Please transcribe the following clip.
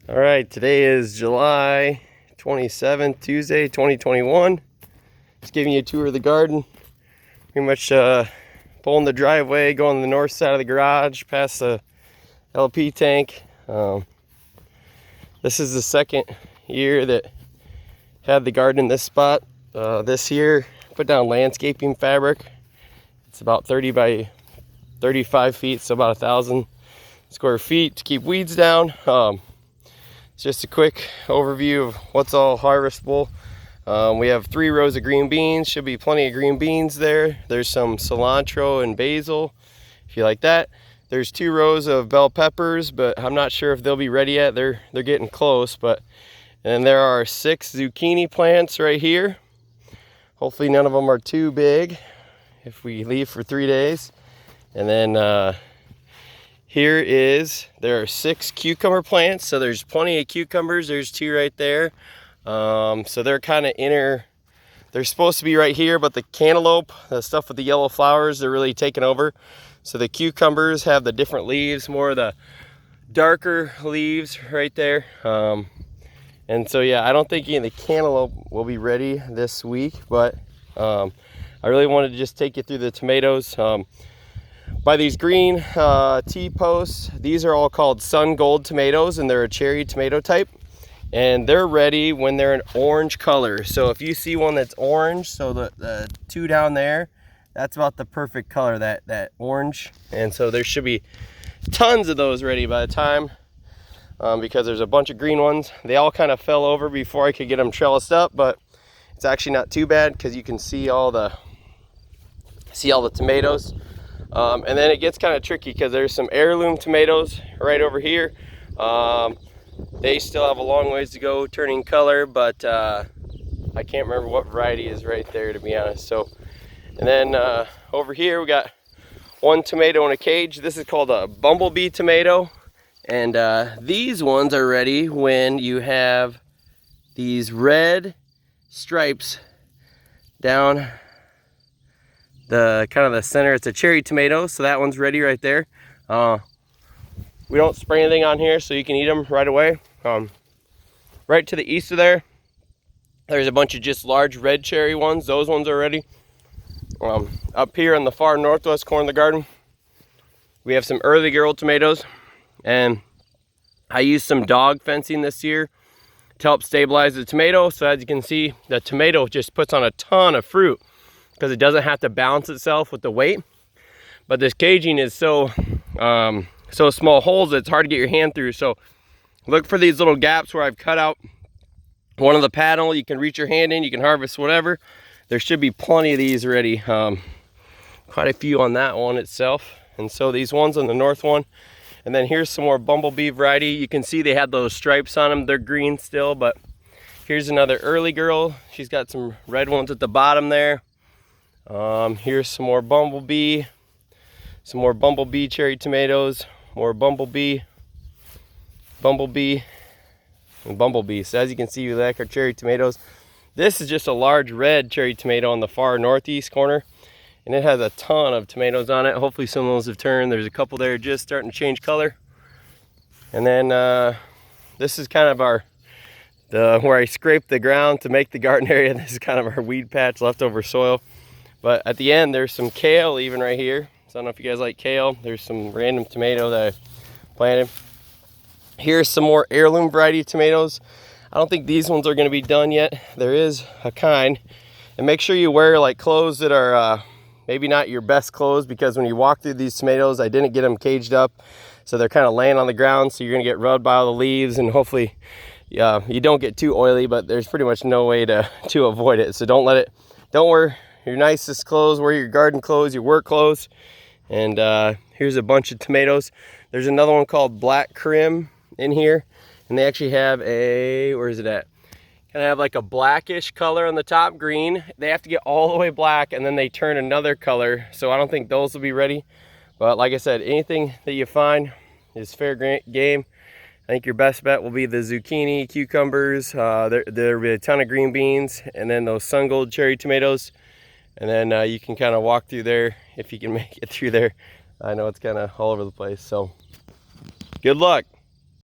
All right, today is July 27th, Tuesday, 2021. Just giving you a tour of the garden. Pretty much pulling the driveway, going the north side of the garage, past the LP tank. This is the second year that had the garden in this spot. This year, put down landscaping fabric. It's about 30 by 35 feet, so about 1,000 square feet to keep weeds down. Just a quick overview of what's all harvestable. We have 3 rows of green beans. Should be plenty of green beans there. There's some cilantro and basil, if you like that. There's 2 rows of bell peppers, but I'm not sure if they'll be ready yet. They're getting close. And there are 6 zucchini plants right here. Hopefully none of them are too big if we leave for 3 days. And then there are 6 cucumber plants, so there's plenty of cucumbers. There's 2 right there. So they're kind of they're supposed to be right here, but the cantaloupe, the stuff with the yellow flowers, they're really taking over. So the cucumbers have the different leaves, more of the darker leaves right there. And so yeah, I don't think any of the cantaloupe will be ready this week, but I really wanted to just take you through the tomatoes. By these green T-posts, these are all called sun gold tomatoes, and they're a cherry tomato type, and they're ready when they're an orange color. So if you see one that's orange, so the 2 down there, that's about the perfect color, that orange. And so there should be tons of those ready by the time, because there's a bunch of green ones. They all kind of fell over before I could get them trellised up, but it's actually not too bad because you can see all the tomatoes. And then it gets kind of tricky because there's some heirloom tomatoes right over here. They still have a long ways to go turning color, but I can't remember what variety is right there, to be honest. So, and then over here we got 1 tomato in a cage. This is called a bumblebee tomato, and these ones are ready when you have these red stripes down the kind of the center. It's a cherry tomato, so that one's ready right there. We don't spray anything on here, so you can eat them right away. Right to the east of there's a bunch of just large red cherry ones. Those ones are ready. Up here in the far northwest corner of the garden, we have some early girl tomatoes, and I used some dog fencing this year to help stabilize the tomato. So as you can see, the tomato just puts on a ton of fruit because it doesn't have to balance itself with the weight. But this caging is so small holes that it's hard to get your hand through. So look for these little gaps where I've cut out one of the panel. You can reach your hand in, you can harvest whatever. There should be plenty of these ready. Quite a few on that one itself. And so these ones on the north one. And then here's some more bumblebee variety. You can see they had those stripes on them. They're green still, but here's another early girl. She's got some red ones at the bottom there. Here's some more bumblebee cherry tomatoes, more bumblebee. So as you can see, we like our cherry tomatoes. This is just a large red cherry tomato on the far northeast corner, and it has a ton of tomatoes on it. Hopefully some of those have turned. There's a couple there just starting to change color. And then this is kind of where I scraped the ground to make the garden area. This is kind of our weed patch, leftover soil. But at the end, there's some kale even right here. So I don't know if you guys like kale. There's some random tomato that I planted. Here's some more heirloom variety tomatoes. I don't think these ones are going to be done yet. There is a kind. And make sure you wear like clothes that are maybe not your best clothes, because when you walk through these tomatoes, I didn't get them caged up. So they're kind of laying on the ground. So you're going to get rubbed by all the leaves, and hopefully you don't get too oily, but there's pretty much no way to avoid it. So don't wear your nicest clothes, wear your garden clothes, your work clothes. And here's a bunch of tomatoes. There's another one called Black Crim in here, and they actually have where is it at? Kind of have like a blackish color on the top, green. They have to get all the way black, and then they turn another color. So I don't think those will be ready. But like I said, anything that you find is fair game. I think your best bet will be the zucchini, cucumbers. There'll be a ton of green beans, and then those sun gold cherry tomatoes. And then you can kind of walk through there if you can make it through there. I know it's kind of all over the place, so good luck.